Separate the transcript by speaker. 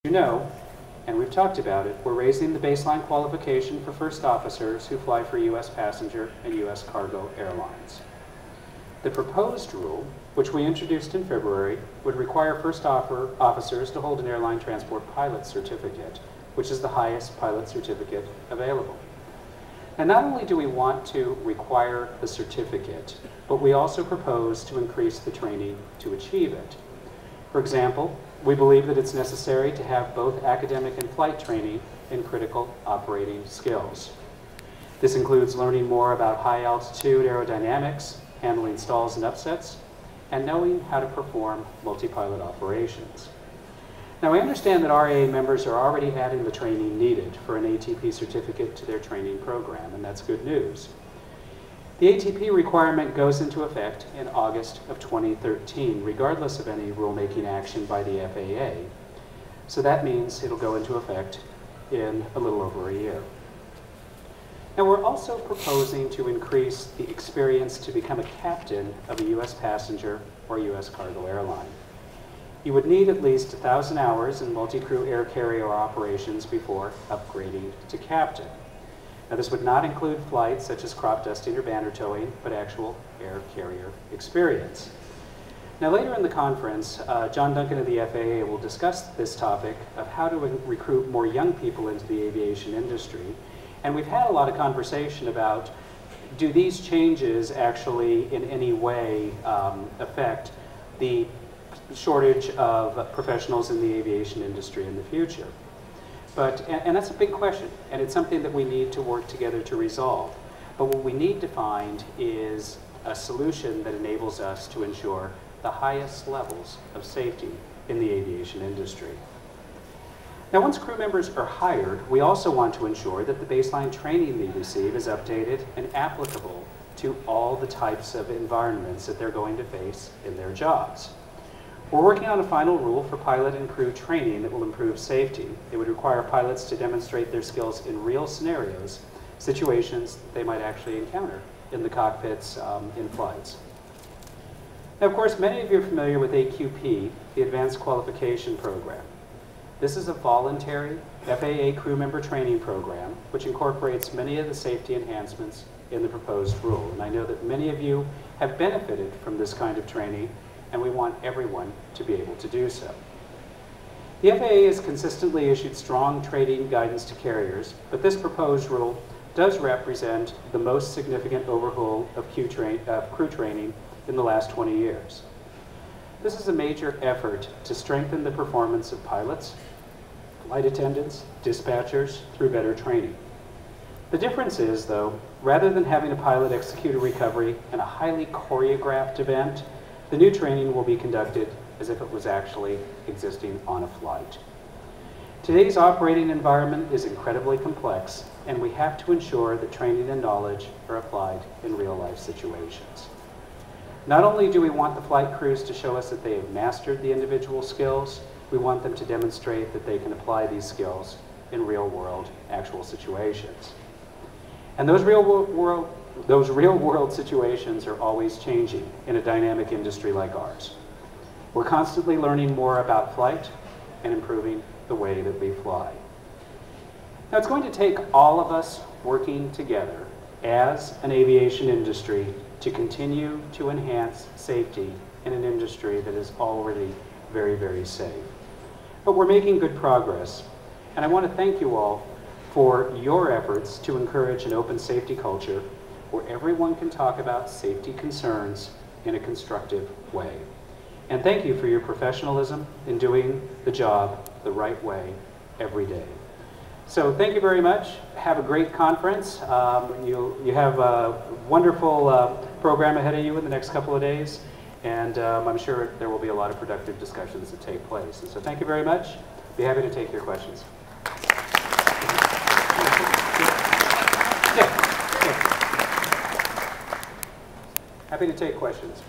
Speaker 1: You know, and we've talked about it, we're raising the baseline qualification for first officers who fly for U.S. passenger and U.S. cargo airlines. The proposed rule, which we introduced in February, would require first officers to hold an airline transport pilot certificate, which is the highest pilot certificate available. And not only do we want to require the certificate, but we also propose to increase the training to achieve it. For example, we believe that it's necessary to have both academic and flight training in critical operating skills. This includes learning more about high-altitude aerodynamics, handling stalls and upsets, and knowing how to perform multi-pilot operations. Now, I understand that RAA members are already adding the training needed for an ATP certificate to their training program, and that's good news. The ATP requirement goes into effect in August of 2013, regardless of any rulemaking action by the FAA. So that means it'll go into effect in a little over a year. Now, we're also proposing to increase the experience to become a captain of a U.S. passenger or U.S. cargo airline. You would need at least 1,000 hours in multi-crew air carrier operations before upgrading to captain. Now, this would not include flights such as crop dusting or banner towing, but actual air carrier experience. Now, later in the conference, John Duncan of the FAA will discuss this topic of how to recruit more young people into the aviation industry. And we've had a lot of conversation about, do these changes actually in any way affect the shortage of professionals in the aviation industry in the future? And that's a big question, and it's something that we need to work together to resolve. But what we need to find is a solution that enables us to ensure the highest levels of safety in the aviation industry. Now, once crew members are hired, we also want to ensure that the baseline training they receive is updated and applicable to all the types of environments that they're going to face in their jobs. We're working on a final rule for pilot and crew training that will improve safety. It would require pilots to demonstrate their skills in real scenarios, situations they might actually encounter in the cockpits in flights. Now, of course, many of you are familiar with AQP, the Advanced Qualification Program. This is a voluntary FAA crew member training program which incorporates many of the safety enhancements in the proposed rule. And I know that many of you have benefited from this kind of training, and we want everyone to be able to do so. The FAA has consistently issued strong training guidance to carriers, but this proposed rule does represent the most significant overhaul of crew training in the last 20 years. This is a major effort to strengthen the performance of pilots, flight attendants, dispatchers through better training. The difference is, though, rather than having a pilot execute a recovery in a highly choreographed event, the new training will be conducted as if it was actually existing on a flight. Today's operating environment is incredibly complex, and we have to ensure that training and knowledge are applied in real-life situations. Not only do we want the flight crews to show us that they have mastered the individual skills, we want them to demonstrate that they can apply these skills in real-world, actual situations. And those real-world situations are always changing in a dynamic industry like ours. We're constantly learning more about flight and improving the way that we fly. Now, it's going to take all of us working together as an aviation industry to continue to enhance safety in an industry that is already very, very safe. But we're making good progress, and I want to thank you all for your efforts to encourage an open safety culture where everyone can talk about safety concerns in a constructive way. And thank you for your professionalism in doing the job the right way every day. So thank you very much. Have a great conference. You have a wonderful program ahead of you in the next couple of days, and I'm sure there will be a lot of productive discussions that take place. And so thank you very much. Be happy to take your questions. Happy to take questions.